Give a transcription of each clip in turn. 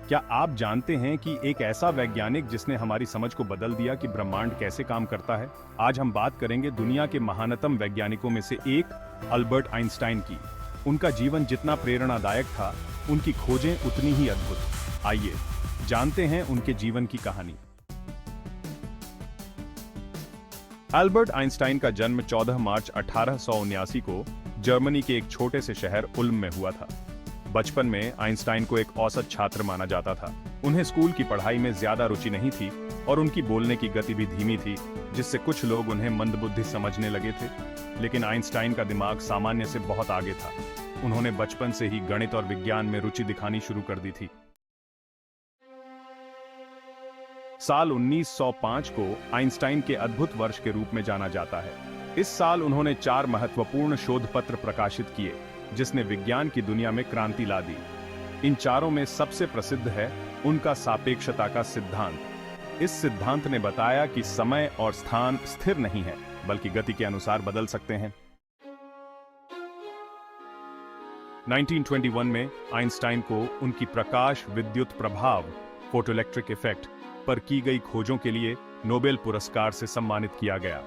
क्या आप जानते हैं कि एक ऐसा वैज्ञानिक जिसने हमारी समझ को बदल दिया कि ब्रह्मांड कैसे काम करता है? आज हम बात करेंगे दुनिया के महानतम वैज्ञानिकों में से एक, अल्बर्ट आइंस्टाइन की। उनका जीवन जितना प्रेरणादायक था, उनकी खोजें उतनी ही अद्भुत। आइए जानते हैं उनके जीवन की कहानी। अल्बर्ट आइंस्टाइन का जन्म 14 मार्च 1879 को जर्मनी के एक छोटे से शहर उल्म में हुआ था। बचपन में आइंस्टाइन को एक औसत छात्र माना जाता था। उन्हें स्कूल की पढ़ाई में ज्यादा रुचि नहीं थी और उनकी बोलने की गति भी धीमी थी, जिससे कुछ लोग उन्हें मंदबुद्धि समझने लगे थे। लेकिन आइंस्टाइन का दिमाग सामान्य से बहुत आगे था। उन्होंने बचपन से ही गणित और विज्ञान में रुचि दिखानी शुरू कर दी थी। साल 1905 को आइंस्टाइन के अद्भुत वर्ष के रूप में जाना जाता है। इस साल उन्होंने 4 महत्वपूर्ण शोध पत्र प्रकाशित किए, जिसने विज्ञान की दुनिया में क्रांति ला दी। इन चारों में सबसे प्रसिद्ध है उनका सापेक्षता का सिद्धांत। इस सिद्धांत ने बताया कि समय और स्थान स्थिर नहीं है, बल्कि गति के अनुसार बदल सकते हैं। 1921 में आइंस्टाइन को उनकी प्रकाश विद्युत प्रभाव फोटोइलेक्ट्रिक इफेक्ट पर की गई खोजों के लिए नोबेल पुरस्कार से सम्मानित किया गया।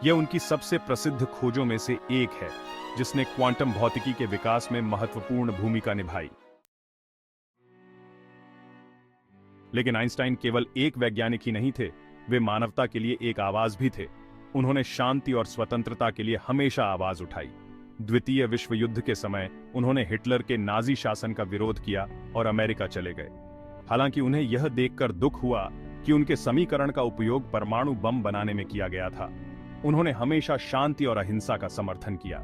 यह उनकी सबसे प्रसिद्ध खोजों में से एक है, जिसने क्वांटम भौतिकी के विकास में महत्वपूर्ण भूमिका निभाई। लेकिन आइंस्टाइन केवल एक वैज्ञानिक ही नहीं थे, वे मानवता के लिए एक आवाज भी थे। उन्होंने शांति और स्वतंत्रता के लिए हमेशा आवाज उठाई। द्वितीय विश्व युद्ध के समय उन्होंने हिटलर के नाजी शासन का विरोध किया और अमेरिका चले गए। हालांकि उन्हें यह देखकर दुख हुआ कि उनके समीकरण का उपयोग परमाणु बम बनाने में किया गया था। उन्होंने हमेशा शांति और अहिंसा का समर्थन किया।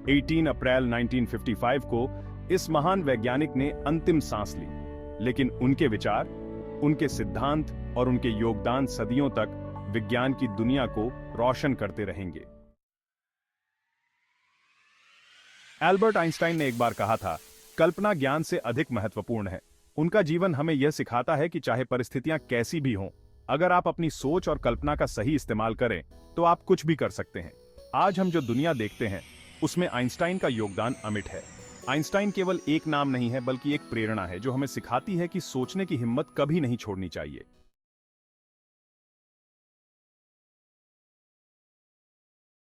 18 अप्रैल 1955 को इस महान वैज्ञानिक ने अंतिम सांस ली, लेकिन उनके विचार, उनके सिद्धांत और उनके योगदान सदियों तक विज्ञान की दुनिया को रोशन करते रहेंगे। एल्बर्ट आइंस्टाइन ने एक बार कहा था, कल्पना ज्ञान से अधिक महत्वपूर्ण है। उनका जीवन हमें यह सिखाता है कि चाहे परिस्थितियां कैसी भी हों, अगर आप अपनी सोच और कल्पना का सही इस्तेमाल करें, तो आप कुछ भी कर सकते हैं। आज हम जो दुनिया देखते हैं, उसमें आइंस्टाइन का योगदान अमिट है। आइंस्टाइन केवल एक नाम नहीं है, बल्कि एक प्रेरणा है जो हमें सिखाती है कि सोचने की हिम्मत कभी नहीं छोड़नी चाहिए।